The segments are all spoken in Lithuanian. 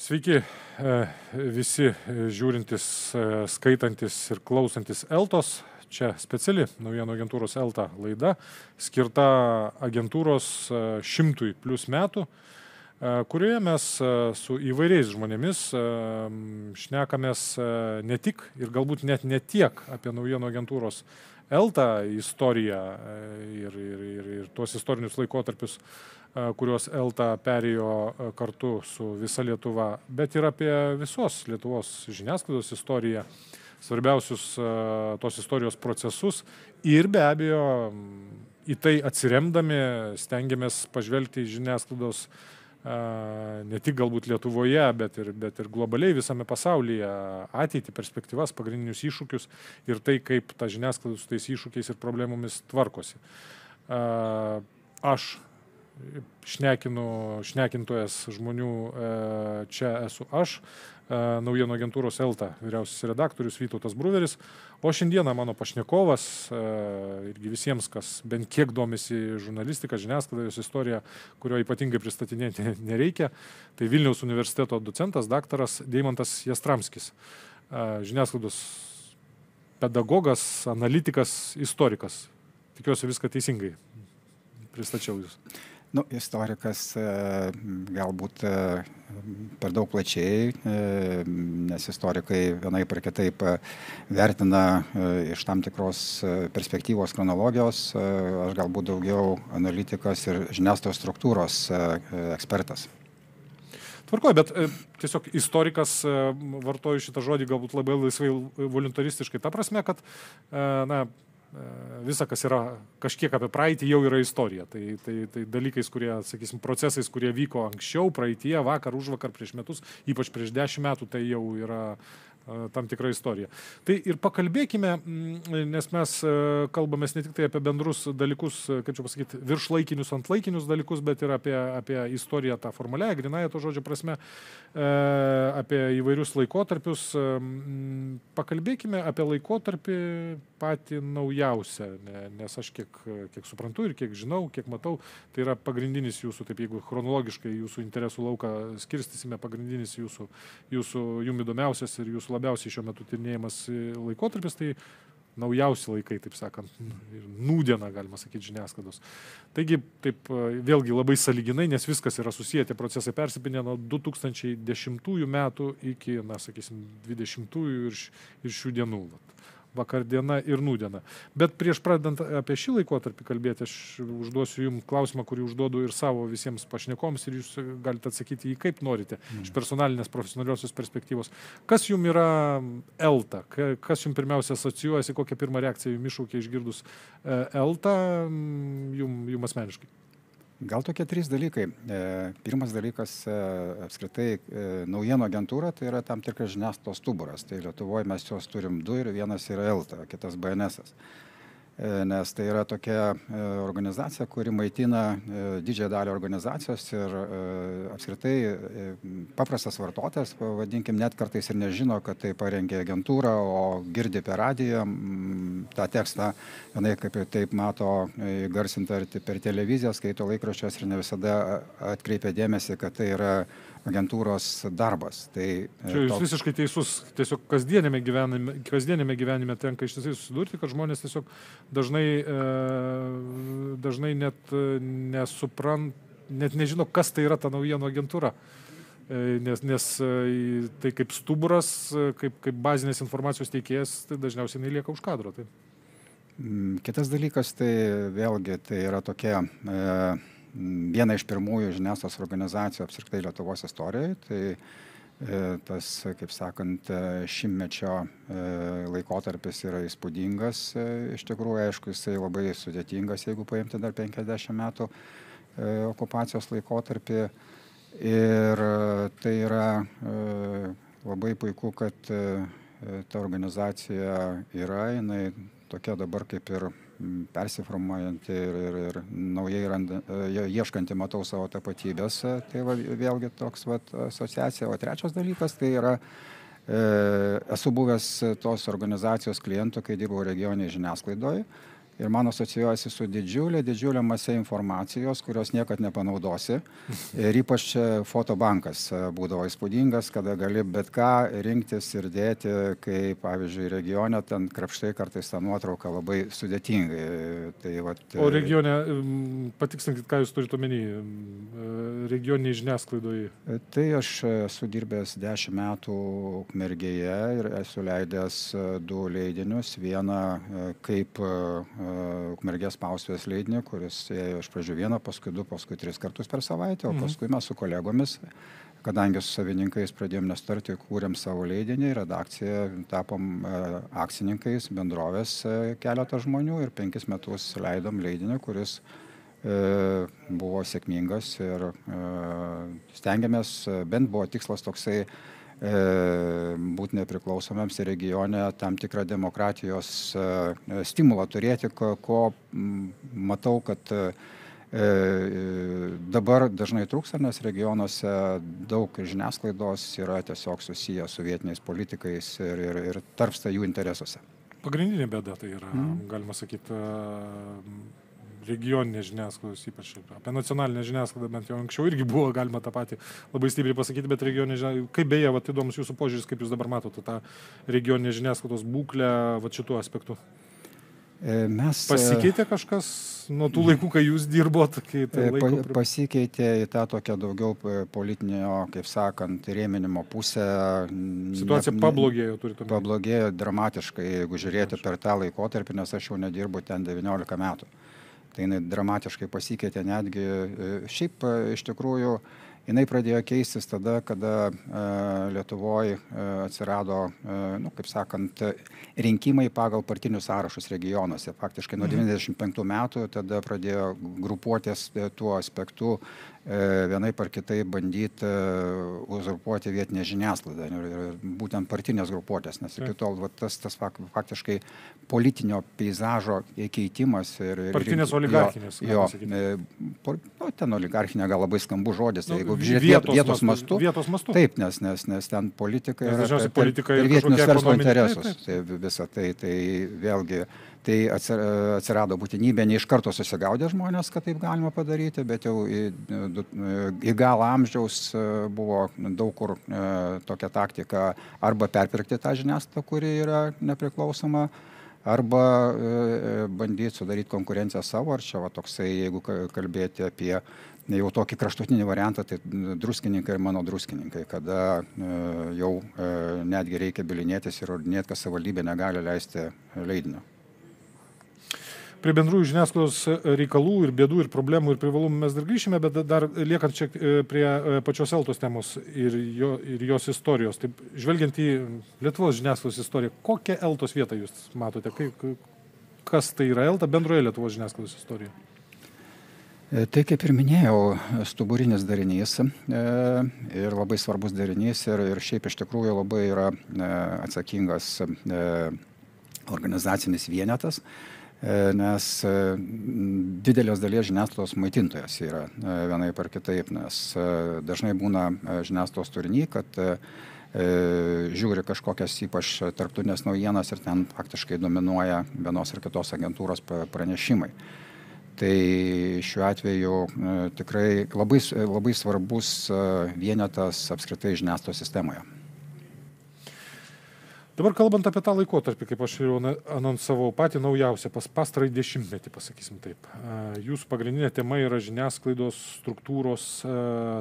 Sveiki visi žiūrintis, skaitantis ir klausantis Eltos. Čia speciali naujienų agentūros Elta laida, skirta agentūros 100+ metų, kurioje mes su įvairiais žmonėmis šnekamės ne tik ir galbūt net ne tiek apie naujienų agentūros Elta istoriją ir tuos istorinius laikotarpius, kuriuos Elta perėjo kartu su visa Lietuva, bet ir apie visos Lietuvos žiniasklaidos istoriją, svarbiausius tos istorijos procesus ir be abejo į tai atsiremdami stengiamės pažvelgti į žiniasklaidos ne tik galbūt Lietuvoje, bet ir globaliai visame pasaulyje ateitį, perspektyvas, pagrindinius iššūkius ir tai, kaip ta žiniasklaida su tais iššūkiais ir problemomis tvarkosi. Aš šnekintojas žmonių, čia esu aš, naujienų agentūros Elta vyriausias redaktorius Vytautas Bruveris, o šiandieną mano pašnekovas, irgi visiems, kas bent kiek domisi žurnalistika, žiniasklaida, jos istorija, kurio ypatingai pristatinėti nereikia, tai Vilniaus universiteto docentas, daktaras Deimantas Jastramskis, žiniasklaidos pedagogas, analitikas, istorikas. Tikiuosi viską teisingai pristačiau jūs. Istorikas galbūt per daug plačiai, nes istorikai vienaip ar kitaip vertina iš tam tikros perspektyvos, chronologijos, aš galbūt daugiau analitikas ir žiniasklaidos struktūros ekspertas. Tvarkoju, bet tiesiog istorikas, vartoju šitą žodį galbūt labai laisvai voluntaristiškai, ta prasme, kad visa, kas yra kažkiek apie praeitį, jau yra istorija. Tai dalykais, kurie, sakysim, procesais, kurie vyko anksčiau, praeityje, vakar, užvakar, prieš metus, ypač prieš 10 metų, tai jau yra tam tikra istorija. Tai ir pakalbėkime, nes mes kalbamės ne tik tai apie bendrus dalykus, kaip čia pasakyti, viršlaikinius, antlaikinius dalykus, bet ir apie istoriją tą formaliąją, grynąją to žodžio prasme, apie įvairius laikotarpius. Pakalbėkime apie laikotarpį patį naujausią, nes aš kiek suprantu ir kiek žinau, kiek matau, tai yra pagrindinis jūsų, taip jeigu chronologiškai jūsų interesų lauką skirstysime, pagrindinis jum įdomiausias ir jūsų labiausiai šiuo metu tyrinėjimas laikotarpis, tai naujausi laikai, taip sakant, ir nūdiena, galima sakyti, žiniasklaidos. Taigi, taip vėlgi labai sąlyginai, nes viskas yra susiję, tie procesai persipinė nuo 2010 metų iki, sakysim, 20-ųjų ir šių dienų. Vakardiena ir nūdiena. Bet prieš pradedant apie šį laikotarpį kalbėti, aš užduosiu jums klausimą, kurį užduodu ir savo visiems pašnekoms ir jūs galite atsakyti jį kaip norite, iš personalinės profesionaliosios perspektyvos. Kas jums yra Elta? Kas jums pirmiausia asocijuojasi, kokią pirmą reakciją jums iššūkė išgirdus Elta jums asmeniškai? Gal tokie 3 dalykai. Pirmas dalykas, apskritai, naujienų agentūra, tai yra tam tikras žiniasklaidos stuburas. Tai Lietuvoje mes juos turim 2 ir vienas yra Elta, kitas BNS-as. Nes tai yra tokia organizacija, kuri maitina didžiąją dalį organizacijos ir apskritai paprastas vartotojas, vadinkim, net kartais ir nežino, kad tai parengė agentūra, o girdi per radiją tą tekstą, vienai kaip ir taip mato įgarsintą per televiziją, skaito laikraščius ir ne visada atkreipia dėmesį, kad tai yra agentūros darbas. Tai, čia jūs visiškai teisus, tiesiog kasdienėme gyvenime tenka iš tiesai susidurti, kad žmonės tiesiog dažnai net nežino, kas tai yra ta naujienų agentūra. Nes tai kaip stuburas, kaip bazinės informacijos teikėjas, tai dažniausiai nelieka už kadro. Tai. Kitas dalykas, tai vėlgi, tai yra tokia viena iš pirmųjų žiniasklaidos organizacijų apskritai Lietuvos istorijoje. Tai tas, kaip sakant, 100-mečio laikotarpis yra įspūdingas. Iš tikrųjų, aišku, jisai labai sudėtingas, jeigu paimti dar 50 metų okupacijos laikotarpį. Ir tai yra labai puiku, kad ta organizacija yra, jinai tokia dabar kaip ir persiformuojanti ir naujai ieškanti, matau, savo tapatybės. Tai vėlgi toks asociacija. O trečias dalykas, tai yra esu buvęs tos organizacijos klientų, kai dirbau regioninėje žiniasklaidoje. ir man asocijuojasi su didžiulė mase informacijos, kurios niekad nepanaudosi. Ir ypač fotobankas būdavo įspūdingas, kada gali bet ką rinktis ir dėti, kai, pavyzdžiui, regione ten krapštai kartais tą nuotrauką labai sudėtingai. Tai, o regione, patikslinkit, ką jūs turite omeny, regioniniai žiniasklaidoje? Tai aš esu dirbęs 10 metų Ukmergėje ir esu leidęs 2 leidinius. Vieną kaip Ukmergės spaustuvės leidinį, kuris ėjo iš pradžių 1, paskui 2, paskui 3 kartus per savaitę, o paskui mes su kolegomis, kadangi su savininkais pradėjom nestarti, kūrėm savo leidinį, redakciją, tapom akcininkais, bendrovės keletą žmonių ir 5 metus leidom leidinį, kuris buvo sėkmingas ir stengiamės, bent buvo tikslas toksai, būti nepriklausomiems regione, tam tikrą demokratijos stimulą turėti, ko matau, kad dabar dažnai trūksta, nes regionuose daug žiniasklaidos yra tiesiog susiję su vietiniais politikais ir tarpsta jų interesuose. Pagrindinė bėda tai yra, galima sakyti, regioninė žiniasklaidos, ypač apie nacionalinę žiniasklaidą, bent jau anksčiau irgi buvo galima tą patį labai stipriai pasakyti, bet regioninė žiniasklaida, kaip beje, įdomus jūsų požiūris, kaip jūs dabar matote tą regioninę žiniasklaidos būklę šituo aspektu? Pasikeitė kažkas nuo tų laikų, kai jūs dirbote? Pasikeitė į tą tokią daugiau politinio, kaip sakant, rėminimo pusę. Situacija pablogėjo, turite omeny? Pablogėjo dramatiškai, jeigu žiūrėti per tą laikotarpį, nes aš jau nedirbu ten 19 metų. Tai jinai dramatiškai pasikeitė netgi. Šiaip iš tikrųjų jinai pradėjo keistis tada, kada Lietuvoje atsirado, kaip sakant, rinkimai pagal partinius sąrašus regionuose. Faktiškai nuo 95 metų tada pradėjo grupuotės tuo aspektu vienaip ar kitaip bandyti uzurpuoti vietinę žiniasklaidą ir būtent partinės grupuotės, nes iki tol tas faktiškai politinio peizažo keitimas ir partinės oligarchinės. Ten oligarchinė gal labai skambus žodis, jeigu žiūrėti vietos mastu. Taip, nes ten politika yra ir vietinius verslo interesus. Visą tai vėlgi tai atsirado būtinybė, ne iš karto susigaudė žmonės, kad taip galima padaryti, bet jau į galą amžiaus buvo daug kur tokia taktika arba perpirkti tą žiniasklaidą, kuri yra nepriklausoma, arba bandyti sudaryti konkurenciją savo, ar čia toksai, jeigu kalbėti apie jau tokį kraštutinį variantą, tai druskininkai ir mano druskininkai, kada jau netgi reikia bilinėtis ir ordinėti, kad savivaldybė negali leisti leidinio. Prie bendrųjų žiniasklaidos reikalų ir bėdų ir problemų ir privalumų mes dar grįšime, bet dar liekant šiek prie pačios Eltos temos ir jos istorijos. Taip, žvelgiant į Lietuvos žiniasklaidos istoriją, kokią Eltos vietą jūs matote? Kas tai yra Elta bendroje Lietuvos žiniasklaidos istorijoje? Tai kaip ir minėjau, stuburinis darinys ir labai svarbus darinys ir šiaip iš tikrųjų labai yra atsakingas organizacinis vienetas, nes didelės dalies žiniasklaidos maitintojas yra vienaip ar kitaip, nes dažnai būna žiniasklaidos turinį, kad žiūri kažkokias ypač tarptautinės naujienas ir ten faktiškai dominuoja vienos ar kitos agentūros pranešimai. Tai šiuo atveju tikrai labai svarbus vienetas apskritai žiniasklaidos sistemoje. Dabar kalbant apie tą laikotarpį, kaip aš jau anonsavau, patį naujausią, pastarąjį 10-metį, pasakysim taip. Jūsų pagrindinė tema yra žiniasklaidos struktūros,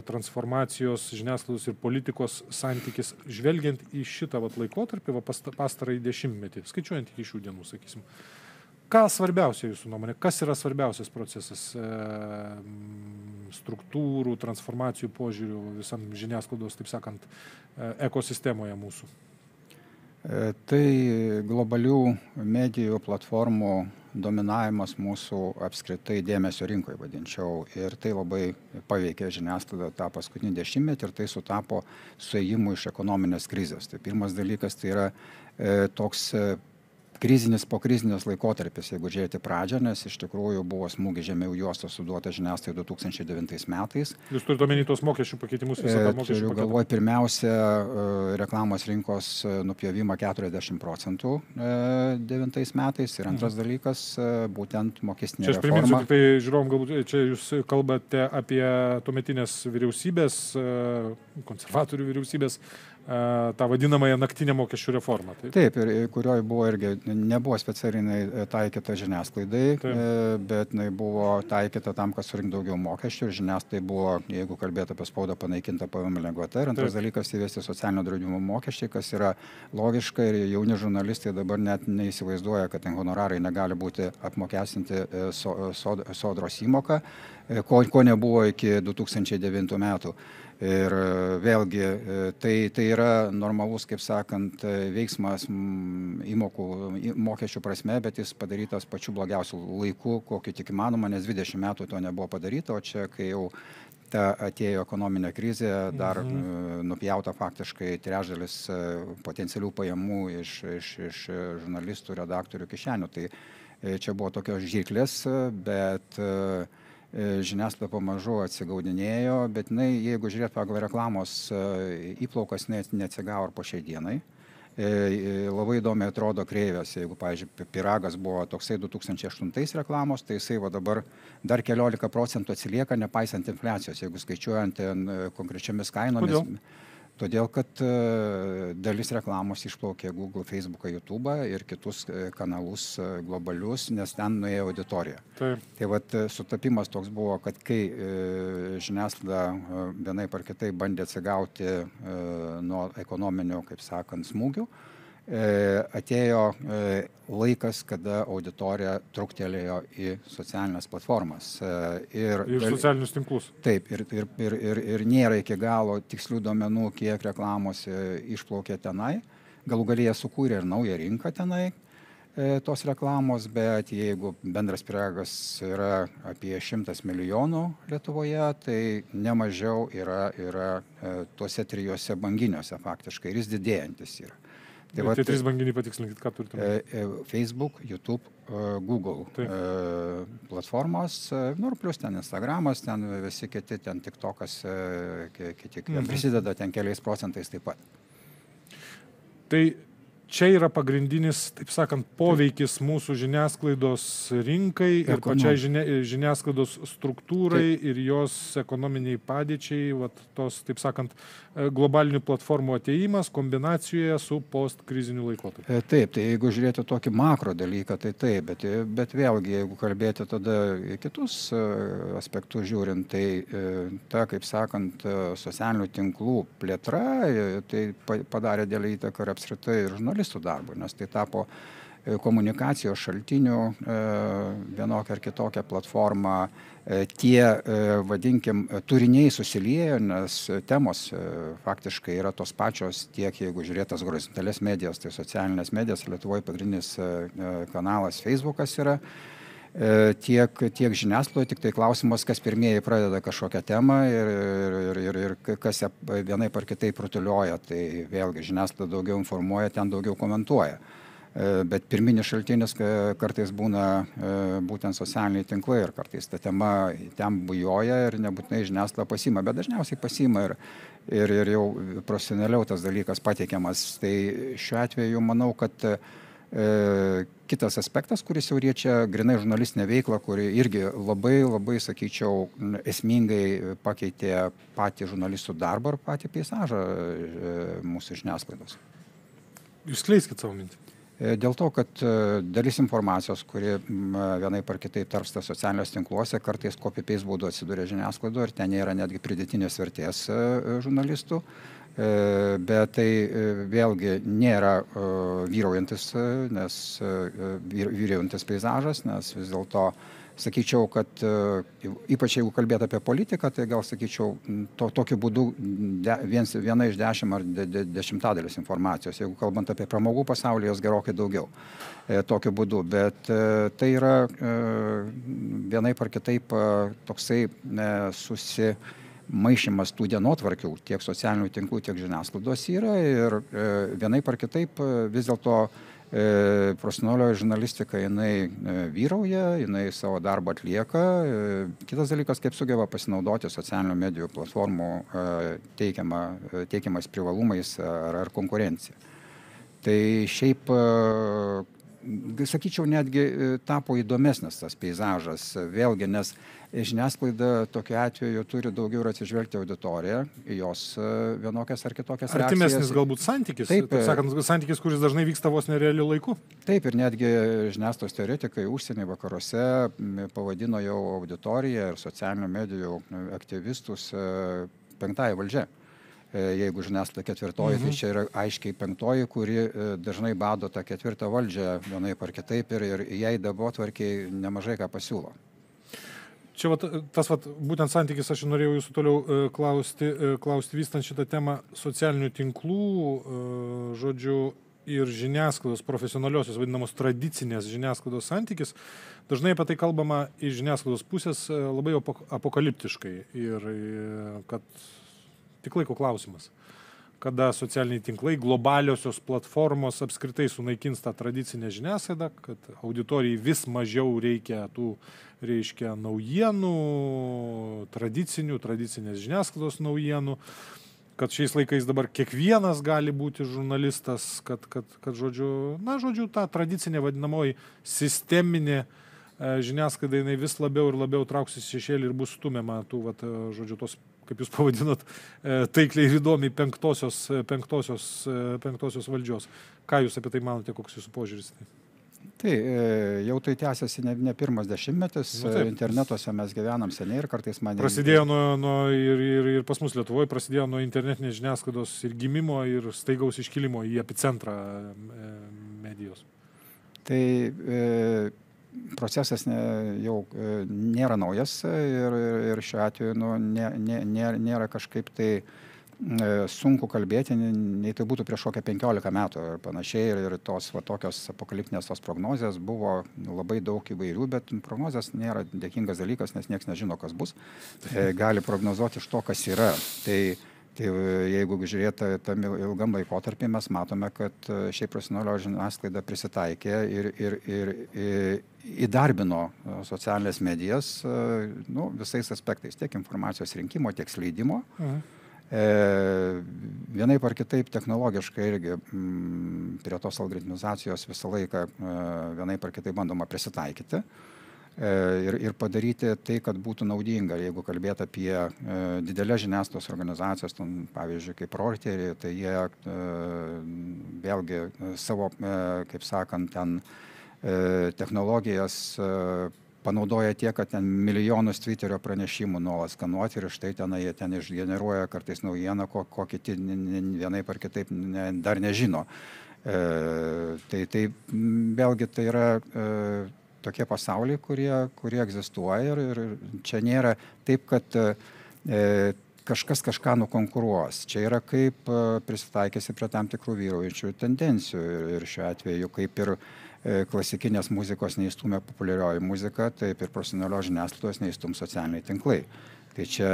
transformacijos, žiniasklaidos ir politikos santykis. Žvelgiant į šitą laikotarpį, pastarąjį 10-metį, skaičiuojant iki šių dienų, sakysim. Ką svarbiausia jūsų nuomonė? Kas yra svarbiausias procesas struktūrų, transformacijų požiūrių visam žiniasklaidos, taip sakant, ekosistemoje mūsų? Tai globalių medijų platformų dominavimas mūsų apskritai dėmesio rinkoje, vadinčiau. Ir tai labai paveikė žiniasklaidą tą paskutinį 10-metį ir tai sutapo su ėjimu iš ekonominės krizės. Tai pirmas dalykas tai yra toks, pokrizinis laikotarpis, jeigu žiūrėti pradžią, nes iš tikrųjų buvo smūgis žemiau juostos suduota žiniasklaidai 2009 metais. Jūs turite omeny tos mokesčių pakeitimus, visą tą mokesčių paketą? Galvoju, pirmiausia, reklamos rinkos nupjovimą 40% 2009 metais ir antras dalykas, būtent mokestinė reforma. Čia aš priminsiu, tik tai žiūrovom, galbūt čia jūs kalbate apie tuometinės vyriausybės, konservatorių vyriausybės, tą vadinamąją naktinę mokesčių reformą. Taip, ir kurioje buvo irgi, nebuvo specialiai taikyta žiniasklaidai, bet jinai buvo taikyta tam, kad surinkti daugiau mokesčių ir žiniasklaidai buvo, jeigu kalbėtų apie spaudą, panaikinta PVM lengvata. Ir antras dalykas įvesti socialinio draudimo mokesčiai, kas yra logiška ir jauni žurnalistai dabar net neįsivaizduoja, kad honorarai negali būti apmokestinti sodros įmoką, ko nebuvo iki 2009 metų. Ir vėlgi, tai yra normalus, kaip sakant, veiksmas mokesčių prasme, bet jis padarytas pačiu blogiausiu laiku, kokiu tik įmanoma, nes 20 metų to nebuvo padaryta, o čia, kai jau atėjo ekonominė krizė, dar nupjauta faktiškai trečdalis potencialių pajamų iš žurnalistų, redaktorių kišenių. Tai čia buvo tokios žirklės, bet žiniasklaida pamažu atsigaudinėjo, bet jeigu žiūrėt pagal reklamos įplaukas, neatsigavo ir po šiai dienai. Labai įdomiai atrodo kreivės, jeigu, pavyzdžiui, pyragas buvo toksai 2008 reklamos, tai jisai dabar dar 14% atsilieka, nepaisant infliacijos, jeigu skaičiuojant konkrečiomis kainomis. Kodėl? Todėl, kad dalis reklamos išplaukė Google, Facebooką, YouTube'ą ir kitus kanalus globalius, nes ten nuėjo auditorija. Taip. Tai vat sutapimas toks buvo, kad kai žiniasklaida vienaip ar kitaip bandė atsigauti nuo ekonominio, kaip sakant, smūgių, atėjo laikas, kada auditorija truktelėjo į socialinės platformas. Ir socialinius tinklus. Taip, ir nėra iki galo tikslių duomenų, kiek reklamos išplaukė tenai. Galų gale jie sukūrė ir naują rinką tenai tos reklamos, bet jeigu bendras pyragas yra apie 100 milijonų Lietuvoje, tai nemažiau yra tuose trijuose banginiuose faktiškai ir jis didėjantis yra. Tai trys banginiai patikslinkit, ką turite? Facebook, YouTube, Google platformos, ir plus ten Instagramas, ten visi kiti, ten TikTokas, kiti prisideda ten keliais procentais taip pat. Tai čia yra pagrindinis, taip sakant, poveikis mūsų žiniasklaidos rinkai ir pačiai žiniasklaidos struktūrai ir jos ekonominiai padėčiai, tos, taip sakant, globalinių platformų atėjimas kombinacijoje su postkriziniu laikotarpiu. Taip, tai jeigu žiūrėti tokį makro dalyką, tai taip, bet vėlgi, jeigu kalbėti tada kitus aspektus žiūrint, tai ta, kaip sakant, socialinių tinklų plėtra, tai padarė didelę įtaką ir apskritai ir žurnalistų darbui, nes tai tapo komunikacijos šaltinių vienokia ar kitokia platforma, tie, vadinkim, turiniai susiliejo, nes temos faktiškai yra tos pačios, tiek jeigu žiūrėtas horizontalias medijas, tai socialinės medijas, Lietuvoje pagrindinis kanalas Facebookas yra, tiek žiniasklaidoje, tik tai klausimas, kas pirmieji pradeda kažkokią temą ir kas vienaip ar kitaip rutulioja, tai vėlgi žiniasklaida daugiau informuoja, ten daugiau komentuoja. Bet pirminis šaltinis kartais būna būtent socialiniai tinklai ir kartais ta tema ten bujoja ir nebūtinai žiniasklaida pasiima, bet dažniausiai pasiima ir jau profesionaliau tas dalykas pateikiamas. Tai šiuo atveju manau, kad kitas aspektas, kuris jau liečia grynai žurnalistinę veiklą, kuri irgi labai, sakyčiau, esmingai pakeitė patį žurnalistų darbą ir patį peizažą mūsų žiniasklaidos. Jūs skleiskit savo mintį. Dėl to, kad dalis informacijos, kuri vienaip ar kitaip tarpsta socialiniuose tinkluose, kartais copy-paste būdu atsiduria žiniasklaidoje ir ten nėra netgi pridėtinės vertės žurnalistų, bet tai vėlgi nėra vyraujantis peizažas, nes vis dėlto sakyčiau, kad ypač jeigu kalbėt apie politiką, tai gal sakyčiau, tokiu būdu viena iš 10 ar 10 informacijos. Jeigu kalbant apie pramogų pasaulį, jos gerokai daugiau tokiu būdu. Bet tai yra vienaip ar kitaip toksai susimaišymas tų dienotvarkių, tiek socialinių tinklų, tiek žiniasklaidos yra ir vienaip ar kitaip vis dėlto Profesionalioji žurnalistika, jinai vyrauja, jinai savo darbą atlieka. Kitas dalykas, kaip sugeba pasinaudoti socialinių medijų platformų teikiamais privalumais ar konkurencija. Tai šiaip, sakyčiau, netgi tapo įdomesnis tas peizažas, vėlgi, nes žiniasklaida tokiu atveju turi daugiau ir atsižvelgti auditoriją, jos vienokias ar kitokias reakcijas. Artimesnis galbūt santykis, taip sakant, santykis, kuris dažnai vyksta vos nerealiu laiku. Taip, ir netgi žiniasklaidos teoretikai užsienio vakaruose pavadino jau auditoriją ir socialinių medijų aktyvistus penktąja valdžia. Jeigu žiniasklaida ketvirtoji, tai čia yra aiškiai penktoji, kuri dažnai bado tą ketvirtą valdžią vienaip ar kitaip ir jai darbotvarkiai nemažai ką pasiūlo. Čia tas būtent santykis, aš norėjau jūsų toliau klausti vystant šitą temą socialinių tinklų, žodžiu, ir žiniasklaidos, profesionaliosios vadinamos tradicinės žiniasklaidos santykis. Dažnai apie tai kalbama iš žiniasklaidos pusės labai apokaliptiškai ir kad tik laiko klausimas, kada socialiniai tinklai, globaliosios platformos apskritai sunaikins tą tradicinę žiniasklaidą, kad auditorijai vis mažiau reikia tų, reiškia, naujienų, tradicinės žiniasklaidos naujienų, kad šiais laikais dabar kiekvienas gali būti žurnalistas, kad žodžiu, ta tradicinė vadinamoji sisteminė žiniasklaida, jinai vis labiau ir labiau trauksis šešėlį ir bus stumiama tų, žodžiu, tos, kaip jūs pavadinot, taikliai ir įdomiai penktosios valdžios. Ką jūs apie tai manote, koks jūsų požiūris? Tai jau tai tęsiasi ne pirmas dešimtmetis, internetuose mes gyvenam seniai ir kartais man... Prasidėjo ir pas mus Lietuvoje prasidėjo nuo internetinės žiniasklaidos ir gimimo ir staigaus iškilimo į epicentrą medijos. Tai procesas jau nėra naujas ir šiuo atveju nėra kažkaip tai sunku kalbėti, nei tai būtų prieš kokią 15 metų ir panašiai, ir tos tokios apokaliptinės tos prognozės buvo labai daug įvairių, bet prognozės nėra dėkingas dalykas, nes niekas nežino, kas bus. Gali prognozuoti iš to, kas yra. Tai jeigu žiūrėti tam ilgam laikotarpį, mes matome, kad šiaip profesionalioji žiniasklaida prisitaikė ir įdarbino socialinės medijas visais aspektais, tiek informacijos rinkimo, tiek skleidimo. Vienaip ar kitaip technologiškai irgi prie tos algoritmizacijos visą laiką vienaip ar kitaip bandoma prisitaikyti ir padaryti tai, kad būtų naudinga. Jeigu kalbėti apie didelės žiniasklaidos organizacijas, pavyzdžiui, kaip Reuters, tai jie vėlgi savo, kaip sakant, ten technologijas panaudoja tiek, kad ten milijonus Twitterio pranešimų nuolat skanuoti ir štai jie ten išgeneruoja kartais naujieną, ko kiti vienaip ar kitaip dar nežino. Tai vėlgi tai yra tokie pasauliai, kurie egzistuoja ir čia nėra taip, kad kažkas kažką nukonkuruos. Čia yra kaip prisitaikysi prie tam tikrų vyraujančių tendencijų ir šiuo atveju kaip ir klasikinės muzikos neįstumė populiarioji muzika, taip ir profesionalios žiniasklaidos neįstum socialiniai tinklai. Tai čia...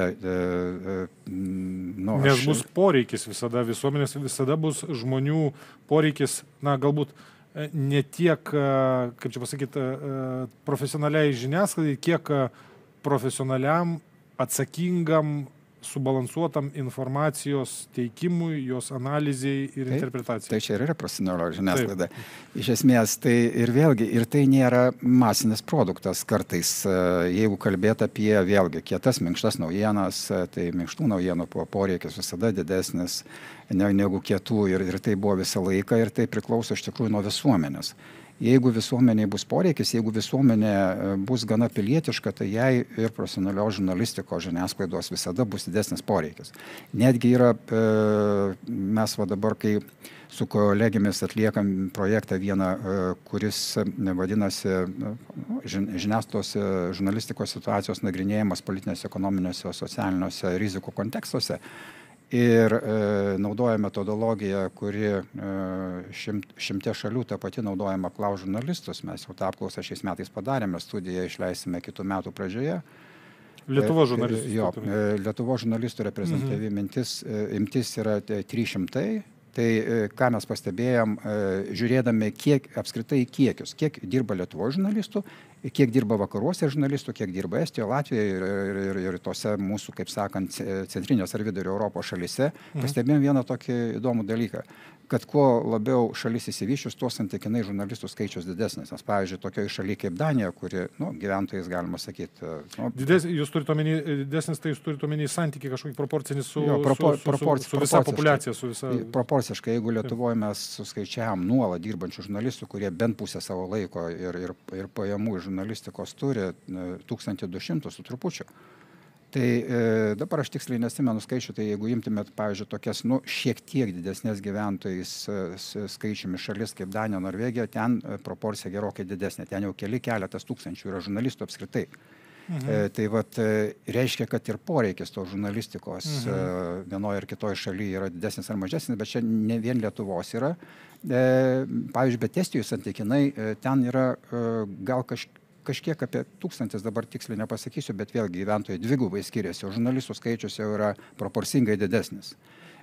Nes bus poreikis visada, visuomenės visada bus žmonių poreikis, galbūt ne tiek, kaip čia pasakyti, profesionaliai žiniasklaidai, kiek profesionaliam, atsakingam, subalansuotam informacijos teikimui, jos analizai ir interpretacijai. Tai čia ir yra profesionalioji žiniasklaida. Iš esmės, tai ir vėlgi, ir tai nėra masinis produktas kartais. Jeigu kalbėt apie vėlgi kietas, minkštas naujienas, tai minkštų naujienų poreikis visada didesnis negu kietų ir tai buvo visą laiką ir tai priklauso iš tikrųjų nuo visuomenės. Jeigu visuomeniai bus poreikis, jeigu visuomenė bus gana pilietiška, tai jai ir profesionalios žurnalistikos žiniasklaidos visada bus didesnis poreikis. Netgi yra, mes dabar, kai su kolegėmis atliekam projektą vieną, kuris vadinasi žiniasklaidos žurnalistikos situacijos nagrinėjimas politinėse, ekonominėse, socialiniuose rizikų kontekstuose. Ir naudoja metodologiją, kuri šimte šalių tą pati naudojama apklaus žurnalistus. Mes jau tą apklausą šiais metais padarėme, studiją išleisime kitų metų pradžioje. Lietuvos žurnalistų. Jo, Lietuvos žurnalistų reprezentatyvi imtis yra 300, Tai ką mes pastebėjom, žiūrėdami apskritai kiekius, kiek dirba Lietuvoje žurnalistų, kiek dirba vakaruose žurnalistų, kiek dirba Estijoje, Latvijoje ir tose mūsų, kaip sakant, centrinės ar vidurio Europos šalyse, pastebėjom vieną tokį įdomų dalyką, kad kuo labiau šalis įsivyščius, tuo santykinai žurnalistų skaičius didesnis. Nes, pavyzdžiui, tokioje šalyje kaip Danija, kuri, gyventojais galima sakyti... Jūs turite omeny didesnis, tai jūs turite omeny santykį kažkokį proporcinį su visa populiacija, su visa... Proporciškai, jeigu Lietuvoje mes suskaičiavam nuolat dirbančių žurnalistų, kurie bent pusę savo laiko ir pajamų iš žurnalistikos turi 1200 su trupučiu. Tai dabar aš tiksliai nesimenu skaičių, tai jeigu imtumėt, pavyzdžiui, tokias, šiek tiek didesnės gyventojais skaičiumi šalis kaip Danija, Norvegija, ten proporcija gerokai didesnė, ten jau keletas tūkstančių yra žurnalistų apskritai. Tai reiškia, kad ir poreikis tos žurnalistikos vienoje ir kitoje šalyje yra didesnis ar mažesnis, bet čia ne vien Lietuvos yra. Pavyzdžiui, bet Estijoje santykinai ten yra gal kažkiek apie 1000, dabar tiksliai nepasakysiu, bet vėlgi gyventojai dvigubai skiriasi, o žurnalistų skaičius jau yra proporcingai didesnis.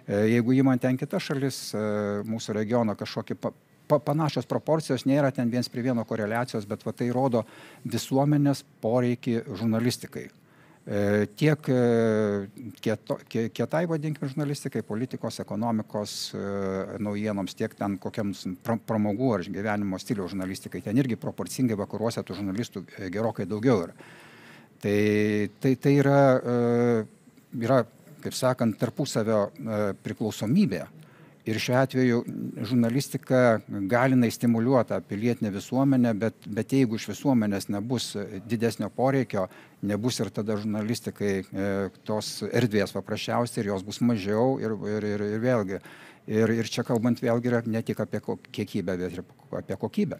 Jeigu įmant ten kitas šalis, mūsų regiono kažkokį panašios proporcijos, nėra ten 1:1 koreliacijos, bet tai rodo visuomenės poreikį žurnalistikai. Tiek kietai, vadinkime, žurnalistikai, politikos, ekonomikos naujienoms, tiek ten kokiams pramogų ar gyvenimo stilių žurnalistikai. Ten irgi proporcingai vakaruose tų žurnalistų gerokai daugiau yra. Tai yra, kaip sakant, tarpusavio priklausomybė. Ir šiuo atveju žurnalistika gali stimuliuoti pilietinę visuomenę, bet jeigu iš visuomenės nebus didesnio poreikio, nebus ir tada žurnalistikai tos erdvės paprasčiausiai ir jos bus mažiau ir vėlgi. Ir čia kalbant vėlgi yra ne tik apie kiekybę, bet ir apie kokybę.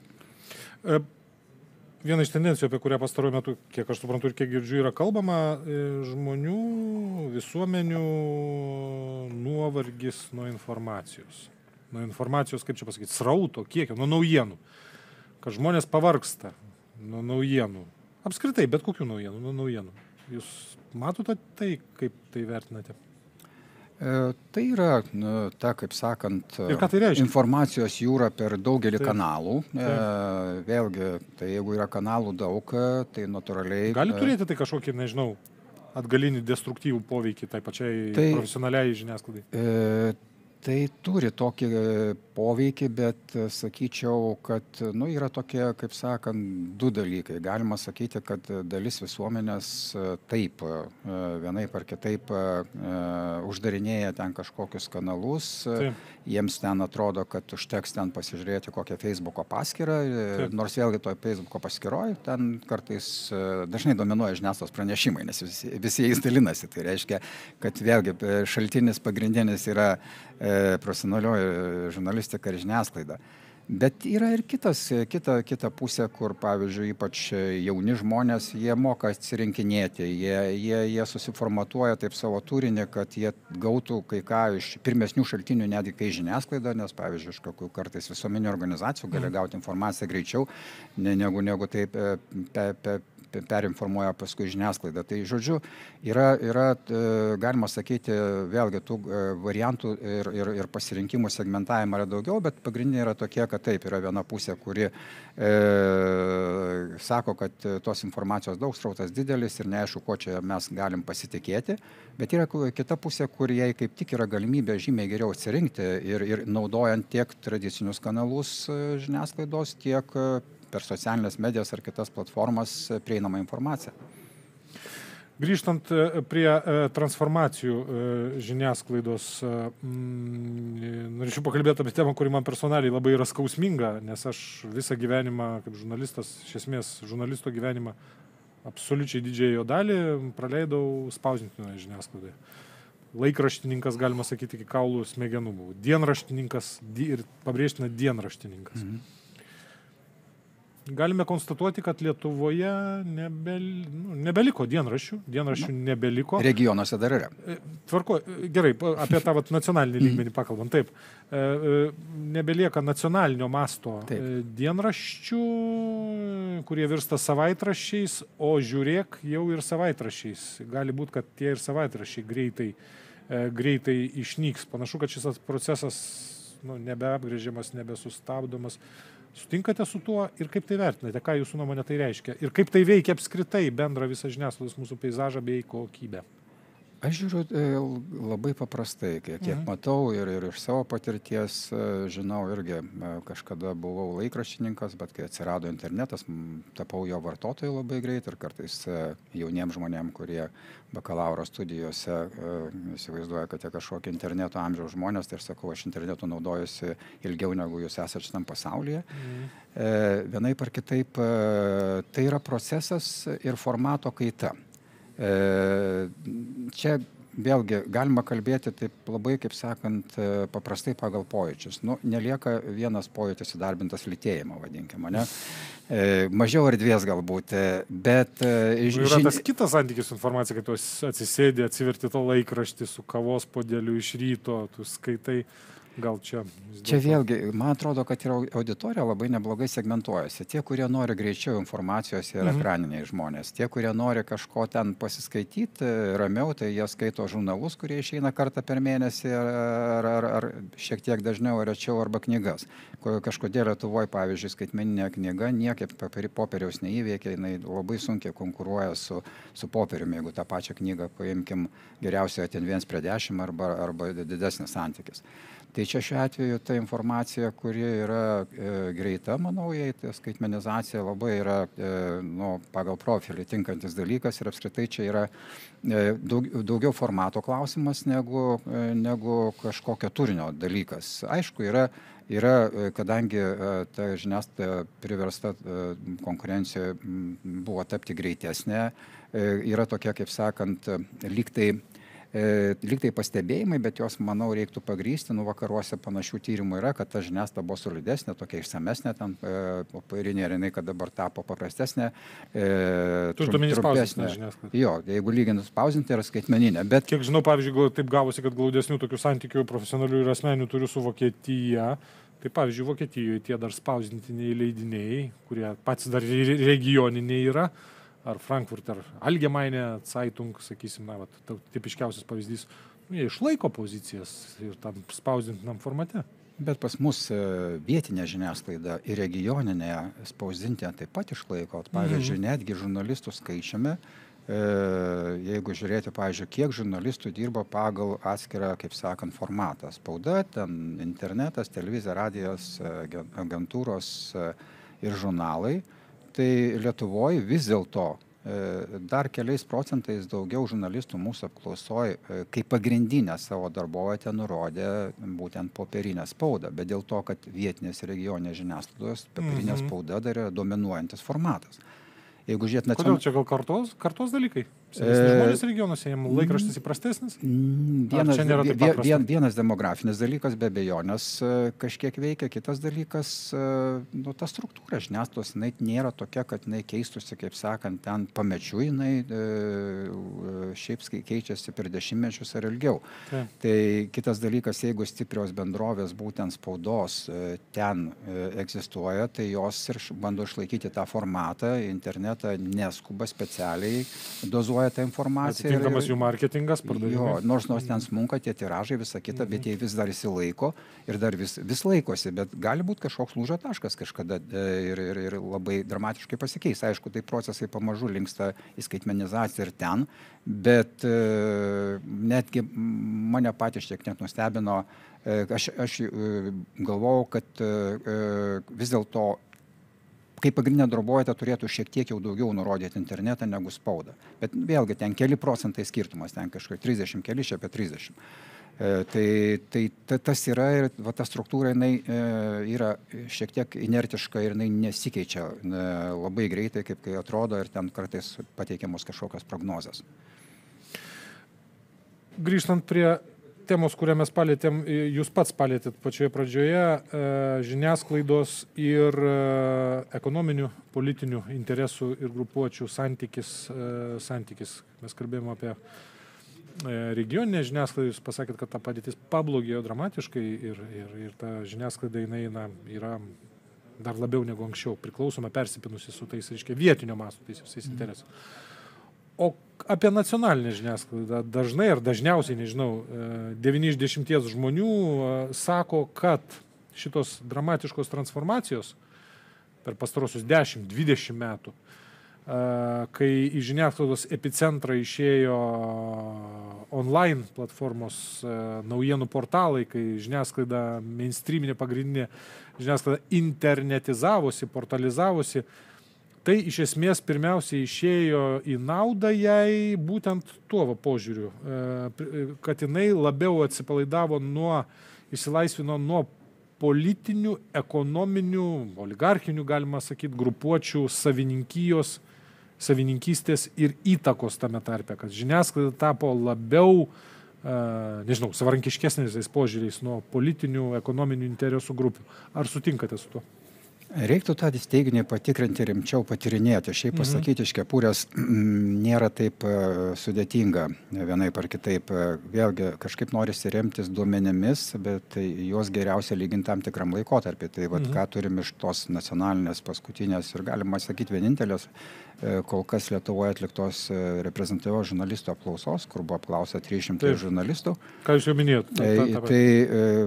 Viena iš tendencijų, apie kurią pastaruoju metu, kiek aš suprantu ir kiek girdžiu, yra kalbama, žmonių, visuomenių nuovargis nuo informacijos. Nuo informacijos, kaip čia pasakyti, srauto, kiekio, nuo naujienų. Kad žmonės pavargsta nuo naujienų. Apskritai, bet kokių naujienų, nuo naujienų. Jūs matote tai, kaip tai vertinate? Tai yra ta, kaip sakant, tai informacijos jūra per daugelį kanalų. Vėlgi, tai jeigu yra kanalų daug, tai natūraliai... Gali turėti tai kažkokį, nežinau, atgalinį destruktyvų poveikį tai pačiai profesionaliai žiniasklaidai? Tai turi tokį poveikį, bet sakyčiau, kad yra tokie, kaip sakant, du dalykai. Galima sakyti, kad dalis visuomenės taip, vienaip ar kitaip uždarinėja ten kažkokius kanalus. Taip. Jiems ten atrodo, kad užteks ten pasižiūrėti kokią Facebooko paskyrą, nors vėlgi toje Facebooko paskyroje ten kartais dažnai dominuoja žiniasklaidos pranešimai, nes visi jais dalinasi. Tai reiškia, kad vėlgi šaltinis pagrindinis yra profesionalioji žurnalistika ir žiniasklaida. Bet yra ir kita pusė, kur, pavyzdžiui, ypač jauni žmonės, jie moka atsirinkinėti, jie susiformatuoja taip savo turinį, kad jie gautų kai ką iš pirmesnių šaltinių, netgi kai žiniasklaida, nes, pavyzdžiui, iš kokių kartais visuomeninių organizacijų gali gauti informaciją greičiau, negu taip perinformuoja paskui žiniasklaidą. Tai, žodžiu, yra galima sakyti, vėlgi tų variantų ir pasirinkimų segmentavimą yra daugiau, bet pagrindinė yra tokie, kad taip, yra viena pusė, kuri sako, kad tos informacijos daug, srautas didelis ir neaišku, ko čia mes galim pasitikėti, bet yra kita pusė, kur jai kaip tik yra galimybė žymiai geriau atsirinkti ir naudojant tiek tradicinius kanalus žiniasklaidos, tiek per socialinės medijas ar kitas platformas prieinamą informaciją. Grįžtant prie transformacijų žiniasklaidos, norėčiau pakalbėti apie temą, kuri man personaliai labai yra skausminga, nes aš visą gyvenimą kaip žurnalistas, iš esmės žurnalisto gyvenimą, absoliučiai didžiąją jo dalį praleidau spausdintinoje žiniasklaidoje. Laikraštininkas, galima sakyti, iki kaulų smegenų buvau. Dienraštininkas ir pabrėžtina dienraštininkas. Galime konstatuoti, kad Lietuvoje nebeliko dienraščių nebeliko. Regionuose dar yra. Tvarko, gerai, apie tą nacionalinį lygmenį pakalbant, taip. Nebelieka nacionalinio masto dienraščių, kurie virsta savaitraščiais, o žiūrėk jau ir savaitraščiais. Gali būti, kad tie ir savaitraščiai greitai išnyks. Panašu, kad šis procesas nebeapgrėžiamas, nebesustabdomas. Sutinkate su tuo ir kaip tai vertinate, ką jūsų nuomonė tai reiškia ir kaip tai veikia apskritai bendrą visą žiniasklaidos mūsų peizažą bei kokybę? Aš žiūriu labai paprastai, kiek matau ir iš savo patirties žinau, irgi kažkada buvau laikraštininkas, bet kai atsirado internetas, tapau jo vartotojų labai greit ir kartais jauniems žmonėm, kurie bakalauro studijose įsivaizduoja, kad jie kažkokį interneto amžiaus žmonės, tai aš sakau, aš internetu naudojusi ilgiau negu jūs esate šitam pasaulyje. Vienaip ar kitaip, tai yra procesas ir formato kaita. Čia vėlgi galima kalbėti taip labai, kaip sakant, paprastai pagal pojūčius. Nelieka vienas pojūtis įdarbintas lytėjimo, vadinkime, ne? Mažiau erdvės galbūt, bet... Yra tas kitas santykis su informacija, kad tu atsisėdi, atsiverti to laikraštį su kavos podeliu iš ryto, tu skaitai. Gal čia vėlgi, man atrodo, kad ir auditorija labai neblogai segmentuojasi. Tie, kurie nori greičiau informacijos, yra ekraniniai žmonės. Tie, kurie nori kažko ten pasiskaityti ramiau, tai jie skaito žurnalus, kurie išeina kartą per mėnesį ar šiek tiek dažniau, rečiau, arba knygas. Kažkodėl Lietuvoje, pavyzdžiui, skaitmeninė knyga niekaip popieriaus neįveikia, jinai labai sunkiai konkuruoja su popieriumi, jeigu tą pačią knygą paimkim geriausiai ten 1:10 arba didesnis santykis. Tai čia šiuo atveju ta informacija, kuri yra greita, manau, jai ta skaitmenizacija labai yra pagal profilį tinkantis dalykas ir apskritai čia yra daugiau formato klausimas negu kažkokio turinio dalykas. Aišku, yra, kadangi ta žiniasklaida priversta konkurencija buvo tapti greitesnė, yra tokia, kaip sakant, lyg tai pastebėjimai, bet jos, manau, reiktų pagrįsti. Vakaruose panašių tyrimų yra, kad ta žiniasklaida buvo solidesnė, tokia išsamesnė, ten popierinė, ir jinai, kad dabar tapo paprastesnė, trumpesnė žiniasklaida. Jo, jeigu lyginant spausdinti, yra skaitmeninė. Bet... Kiek žinau, pavyzdžiui, taip gavosi, kad glaudesnių tokių santykių profesionalių ir asmeninių turiu su Vokietija. Tai pavyzdžiui, Vokietijoje tie dar spausdintiniai leidiniai, kurie patys dar regioniniai yra, ar Frankfurt, ar Allgemeine Zeitung, sakysim, tipiškiausias pavyzdys, jie išlaiko pozicijas ir tam spausdintinam formate. Bet pas mus vietinė žiniasklaida ir regioninė spausdintinė taip pat išlaiko. Pavyzdžiui, netgi žurnalistų skaičiumi, jeigu žiūrėti, pavyzdžiui, kiek žurnalistų dirba pagal atskirą, kaip sakant, formatą. Spauda, ten internetas, televizija, radijas, agentūros ir žurnalai. Tai Lietuvoje vis dėlto dar keliais procentais daugiau žurnalistų mūsų apklausoj kaip pagrindinę savo darbovietę nurodė būtent popierinę spaudą, bet dėl to, kad vietinės regioninės žiniasklaidos popierinė spauda dar yra dominuojantis formatas. Jeigu žiūrėt Kodėl čia gal kartos dalykai? Senesni žmonės regionuose, jiems laikraštis įprastesnis? Vienas demografinis dalykas, be abejonės, kažkiek veikia. Kitas dalykas, ta struktūra žiniasklaidos, jinai nėra tokia, kad jinai keistusi, kaip sakant, ten pamečiui, jinai šiaip keičiasi per dešimtmečius ar ilgiau. Tai kitas dalykas, jeigu stiprios bendrovės būtent spaudos ten egzistuoja, tai jos ir bando išlaikyti tą formatą, internetą neskuba specialiai, dozuoja tą informaciją. Atitinkamas jų marketingas, pardavimai. Jo, nors ten smunka tie tiražai, visa kita, bet jie vis dar įsilaiko ir dar vis laikosi, bet gali būti kažkoks lūžio taškas kažkada ir labai dramatiškai pasikeis. Aišku, tai procesai pamažu linksta į skaitmenizaciją ir ten, bet netgi mane patys šiek tiek nustebino, aš galvojau, kad vis dėlto kaip pagrindinė darbovietė turėtų šiek tiek jau daugiau nurodyti internetą negu spaudą. Bet vėlgi ten keli procentai skirtumas, ten kažkaip 30 keli, čia apie 30. Tai tas yra ir ta struktūra, jinai yra šiek tiek inertiška ir jinai nesikeičia labai greitai, kaip kai atrodo, ir ten kartais pateikiamos kažkokios prognozės. Grįžtant prie temos, kurią mes palėtėm, jūs pats palėtėt pačioje pradžioje, žiniasklaidos ir ekonominių, politinių interesų ir grupuočių santykis. Mes kalbėjome apie regioninę žiniasklaidą, jūs pasakėt, kad ta padėtis pablogėjo dramatiškai ir ta žiniasklaida jinai yra dar labiau negu anksčiau priklausoma, persipinusi su tais, reiškia, vietinio masto tais visais interesais. O apie nacionalinę žiniasklaidą dažnai ar dažniausiai, nežinau, 9 iš 10 žmonių sako, kad šitos dramatiškos transformacijos per pastarosius 10-20 metų, kai į žiniasklaidos epicentrą išėjo online platformos naujienų portalai, kai žiniasklaida mainstreaminė pagrindinė žiniasklaida internetizavosi, portalizavosi, tai iš esmės pirmiausiai išėjo į naudą jai būtent tuo požiūriu, kad jinai labiau atsipalaidavo išsilaisvino nuo politinių, ekonominių, oligarchinių, galima sakyti, grupuočių savininkystės ir įtakos tame tarpe, kad žiniasklaida tapo labiau, nežinau, savarankiškesnės tais požiūriais nuo politinių, ekonominių interesų grupių. Ar sutinkate su tuo? Reiktų tą teiginį patikrinti rimčiau, patyrinėti. Šiaip pasakyti iš kepurės nėra taip sudėtinga vienaip ar kitaip. Vėlgi kažkaip norisi remtis duomenimis, bet juos geriausia lyginti tam tikram laikotarpį. Tai ką turim iš tos nacionalinės paskutinės ir galima sakyti vienintelės kol kas Lietuvoje atliktos reprezentatyvios žurnalistų apklausos, kur buvo apklausa 300 žurnalistų. Ką jūs jau minėjot? Tai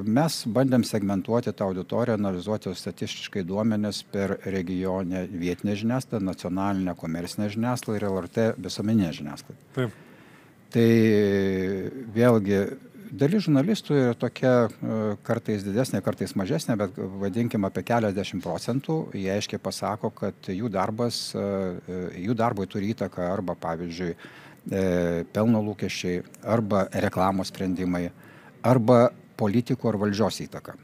mes bandėm segmentuoti tą auditoriją, analizuoti statistiškai duomenis per regionę vietinę žiniasklaidą, nacionalinę komercinę žiniasklaidą ir LRT visuomeninę žiniasklaidą. Taip. Tai vėlgi dalis žurnalistų yra tokia kartais didesnė, kartais mažesnė, bet vadinkim apie keliasdešimt procentų. Jie aiškiai pasako, kad jų darbui turi įtaką arba, pavyzdžiui, pelno lūkesčiai, arba reklamos sprendimai, arba politikų ar valdžios įtaka.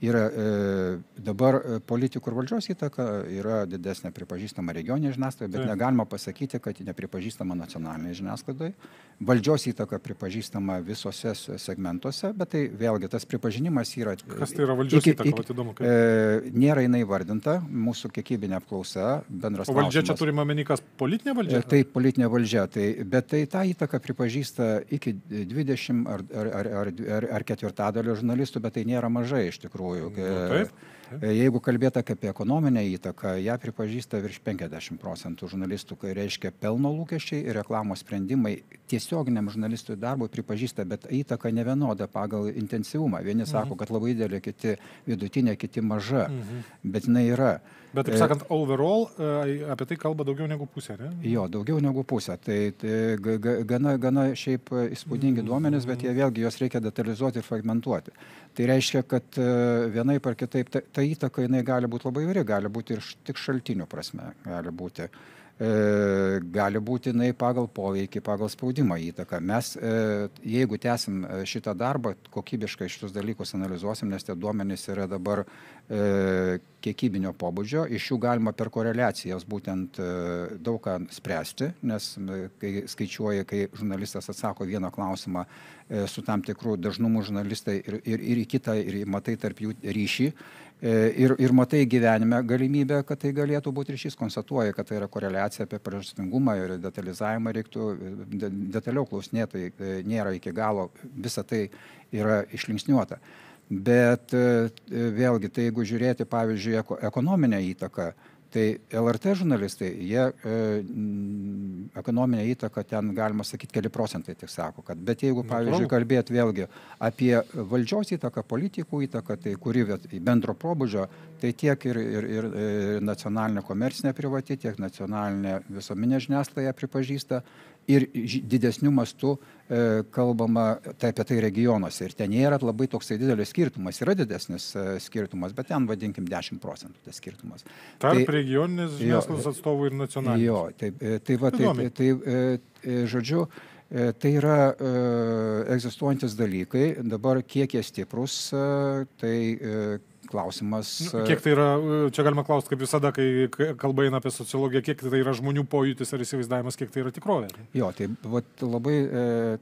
Dabar politikų ir valdžios įtaka yra didesnė pripažįstama regioninė žiniasklaida, bet negalima pasakyti, kad nepripažįstama nacionalinė žiniasklaidai. Valdžios įtaka pripažįstama visose segmentuose, bet tai vėlgi tas pripažinimas yra... Kas tai yra valdžios įtaka? Įdomu, nėra jinai vardinta, mūsų kiekybinė apklausa, bendras klausimas. O valdžia čia turime omeny kas? Politinė valdžia? Tai politinė valdžia, bet tai tą įtaką pripažįsta iki 20 ar ketvirtadalio žurnalistų, bet tai nėra mažai iš tikrųjų. Taip. Jeigu kalbėt apie ekonominę įtaką, ją pripažįsta virš 50% žurnalistų, kai reiškia pelno lūkesčiai ir reklamos sprendimai tiesioginiam žurnalistui darbui pripažįsta, bet įtaka nevienoda pagal intensyvumą. Vieni sako, kad labai didelė, kiti vidutinė, kiti maža, bet jinai yra. Bet, taip sakant, overall apie tai kalba daugiau negu pusė, ne? Jo, daugiau negu pusė. Tai gana šiaip įspūdingi duomenys, bet vėlgi juos reikia detalizuoti ir fragmentuoti. Tai reiškia, kad vienaip ar kitaip ta įtaka jinai gali būti labai įvairi, gali būti ir tik šaltinių prasme, gali būti jinai pagal poveikį, pagal spaudimą įtaką. Mes, jeigu tęsim šitą darbą, kokybiškai šitus dalykus analizuosim, nes tie duomenys yra dabar kiekybinio pobūdžio, iš jų galima per koreliacijas būtent daug ką spręsti, nes kai skaičiuoja, kai žurnalistas atsako vieną klausimą su tam tikrų dažnumų žurnalistai ir į kitą, ir matai tarp jų ryšį, ir matai gyvenime galimybę, kad tai galėtų būti ryšys, konstatuoja, kad tai yra koreliacija apie priežastingumą ir detalizavimą, reiktų detaliau klausinėti, nėra iki galo, visa tai yra išlinksniuota. Bet vėlgi, tai jeigu žiūrėti, pavyzdžiui, ekonominę įtaką, tai LRT žurnalistai, jie ekonominę įtaką ten, galima sakyti, keli procentai tik sako, kad, bet jeigu, pavyzdžiui, kalbėti vėlgi apie valdžios įtaką, politikų įtaką, tai kuri bendro pobūdžio, tai tiek ir nacionalinė komercinė privati, tiek nacionalinė visuomeninė žiniasklaida pripažįsta, ir didesnių mastų kalbama apie tai regionuose. Ir ten nėra labai toksai didelis skirtumas. Yra didesnis skirtumas, bet ten vadinkim 10% tas skirtumas. Tarp regioninės žiniasklaidos atstovų ir nacionalinės. Jo, žodžiu, tai yra egzistuojantis dalykai. Dabar kiek jie stiprus, tai klausimas. Kiek tai yra, čia galima klausti, kaip visada, kai kalba eina apie sociologiją, kiek tai yra žmonių pojūtis ar įsivaizdavimas, kiek tai yra tikrovė. Jo, tai labai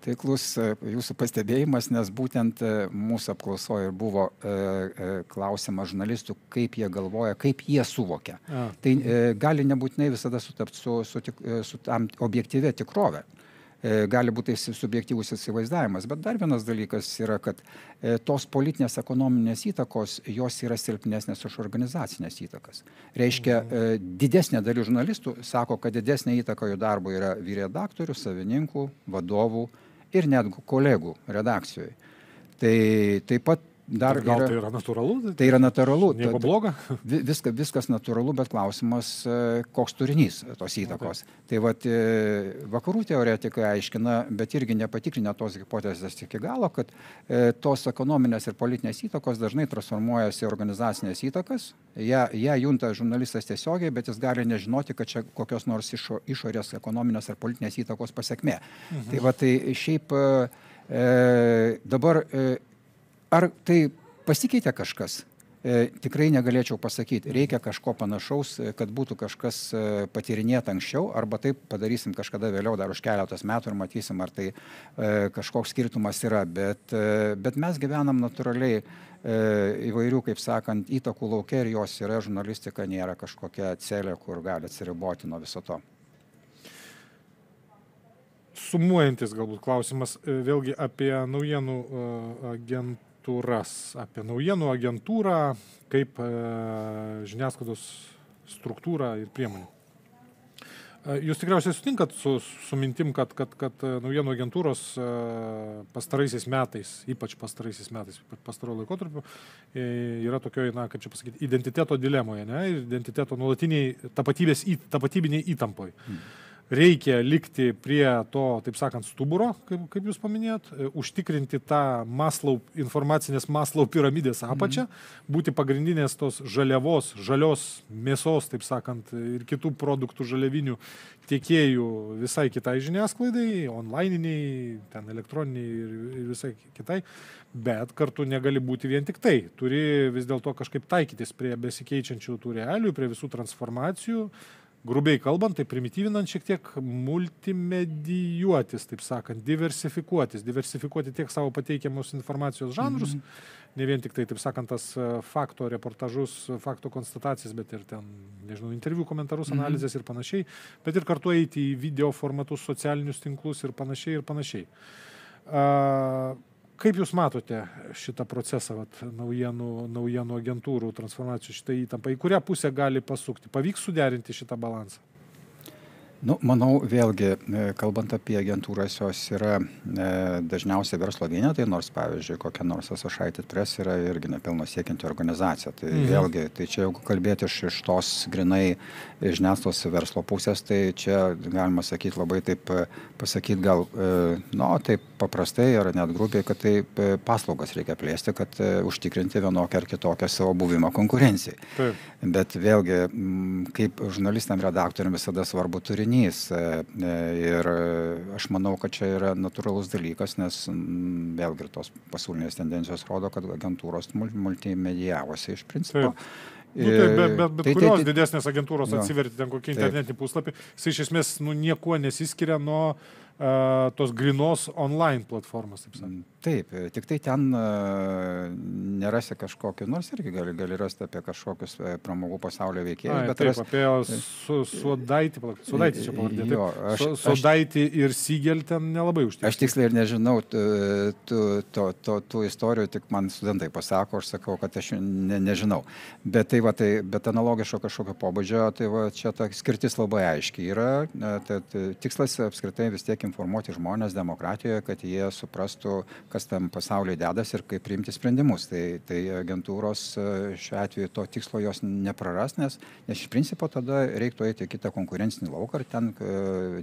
taiklus jūsų pastebėjimas, nes būtent mūsų apklausoje buvo klausimas žurnalistų, kaip jie galvoja, kaip jie suvokia. Tai gali nebūtinai visada sutapti su tam objektyvia tikrove. gali būti subjektyvus įsivaizdavimas. Bet dar vienas dalykas yra, kad tos politinės ekonominės įtakos, jos yra silpnesnės už organizacinės įtakas. Reiškia, didesnė dalis žurnalistų sako, kad didesnė įtaka jų darbo yra vyr redaktorių, savininkų, vadovų ir netgi kolegų redakcijoje. Tai taip pat dar gal tai yra natūralu? Tai yra natūralu. Nieko bloga? Viskas natūralu, bet klausimas, koks turinys tos įtakos. Tai vat, vakarų teoretikai aiškina, bet irgi nepatikrinę tos hipotezės iki galo, kad tos ekonominės ir politinės įtakos dažnai transformuojasi organizacinės įtakas. Ją junta žurnalistas tiesiogiai, bet jis gali nežinoti, kad čia kokios nors išorės ekonominės ar politinės įtakos pasekmė. Tai va, tai šiaip dabar ar tai pasikeitė kažkas? Tikrai negalėčiau pasakyti. Reikia kažko panašaus, kad būtų kažkas patyrinėta anksčiau, arba taip padarysim kažkada vėliau, dar už keletos metų ir matysim, ar tai kažkoks skirtumas yra. Bet mes gyvenam natūraliai įvairių, kaip sakant, įtakų laukia ir jos yra, žurnalistika nėra kažkokia celė, kur gali atsiriboti nuo viso to. Sumuojantis galbūt klausimas vėlgi apie naujienų apie naujienų agentūrą kaip žiniasklaidos struktūrą ir priemonę. Jūs tikriausiai sutinkat su mintim, kad naujienų agentūros pastaraisiais metais, ypač pastaraisiais metais, pastaruoju laikotarpiu, yra tokioje, kaip čia pasakyti, identiteto dilemoje, ne? Identiteto nuolatiniai tapatybiniai įtampoje. Reikia likti prie to, taip sakant, stuburo, kaip jūs paminėjot, užtikrinti tą informacinės Maslow piramidės apačią, būti pagrindinės tos žalios mėsos, taip sakant, ir kitų produktų žaliavinių tiekėjų visai kitai žiniasklaidai, onlininiai, ten elektroniniai ir visai kitai, bet kartu negali būti vien tik tai. Turi vis dėlto kažkaip taikytis prie besikeičiančių tų realijų, prie visų transformacijų. Grubiai kalbant, tai primityvinant šiek tiek multimedijuotis, taip sakant, diversifikuoti tiek savo pateikiamus informacijos žanrus, ne vien tik tai, taip sakant, tas fakto reportažus, fakto konstatacijas, bet ir ten, nežinau, interviu komentarus, analizės ir panašiai, bet ir kartu eiti į video formatus, socialinius tinklus ir panašiai. Kaip jūs matote šitą procesą, naujienų agentūrų transformacijų, šitą įtampą, į kurią pusę gali pasukti? Pavyks suderinti šitą balansą? Manau, vėlgi, kalbant apie agentūras, jos yra dažniausiai verslo vienetai, nors, pavyzdžiui, kokia nors Associated Press yra irgi nepilno siekianti organizacija. Tai vėlgi, tai čia jeigu kalbėti iš tos grinai žiniasklaidos verslo pusės, tai čia galima sakyti labai taip pasakyti gal, taip paprastai ar net grubiai, kad tai paslaugas reikia plėsti, kad užtikrinti vienokią ar kitokią savo buvimą konkurencijai. Taip. Bet vėlgi, kaip žurnalistam, redaktoriam visada svarbu turinys. Ir aš manau, kad čia yra natūralus dalykas, nes vėlgi tos pasaulinės tendencijos rodo, kad agentūros multimedijavosi iš principo. Bet kurios didesnės agentūros atsiverti ten kokį internetinį puslapį, jis iš esmės niekuo nesiskiria nuo tos grinos online platformos, taip sakant. Taip, tik tai ten nerasi kažkokį, nors irgi gali rasti apie kažkokius pramogų pasaulio veikėjus. Taip, apie Sudaitį čia pavardė. Sudaitį ir Siegel ten nelabai užtikrinti. Aš tiksliai ir nežinau tų istorijų, tik man studentai pasako, aš sakau, kad aš nežinau. Bet analogiško kažkokio pobūdžio, tai čia ta skirtis labai aiškiai yra. Tikslas apskritai vis tiek informuoti žmonės demokratijoje, kad jie suprastų, kas tam pasaulyje dedas ir kaip priimti sprendimus. Tai agentūros šiuo atveju to tikslo jos nepraras, nes iš principo tada reiktų eiti į kitą konkurencinį lauką ir ten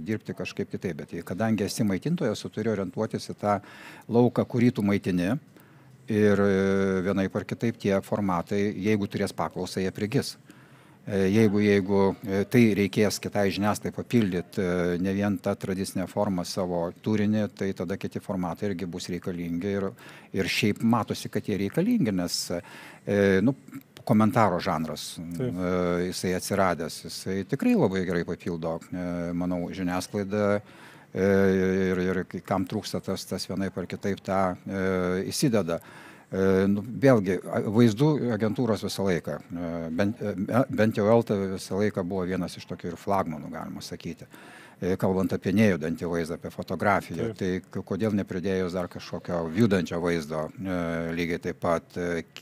dirbti kažkaip kitaip. Bet kadangi esi maitintojas, tu turi orientuotis į tą lauką, kurį tu maitini ir vienaip ar kitaip tie formatai, jeigu turės paklausą, jie prigis. Jeigu tai reikės kitai žiniasklaidai papildyti ne vien tą tradicinę formą savo turinį, tai tada kiti formatai irgi bus reikalingi ir šiaip matosi, kad jie reikalingi, nes komentaro žanras, jisai atsiradęs, jisai tikrai labai gerai papildo, manau, žiniasklaidą ir kam trūksta tas vienaip ar kitaip tą įsideda. Vėlgi, vaizdų agentūros visą laiką, bent jau LT visą laiką buvo vienas iš tokių ir flagmanų, galima sakyti. kalbant apie nejudantį vaizdą, apie fotografiją. Tai kodėl nepridėjus dar kažkokio judančio vaizdo lygiai taip pat.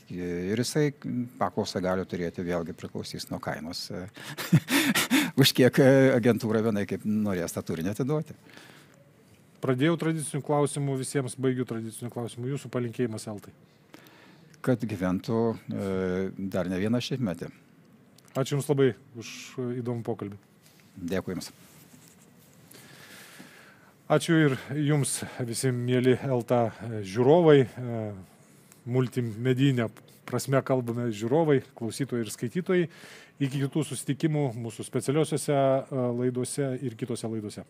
Ir jisai paklausą gali turėti, vėlgi priklausys nuo kainos. Už kiek agentūra vienai kaip norės tą turinį atiduoti. Pradėjau tradicinių klausimų, visiems baigiu tradicinių klausimų. Jūsų palinkėjimas Eltai. Kad gyventų dar ne vieną šimtmetį. Ačiū Jums labai už įdomų pokalbį. Dėkui Jums. Ačiū ir Jums, visi mėly Elta žiūrovai. Multimedinė prasme kalbame žiūrovai, klausytojai ir skaitytojai. Iki kitų susitikimų mūsų specialiosiuose laidose ir kitose laidose.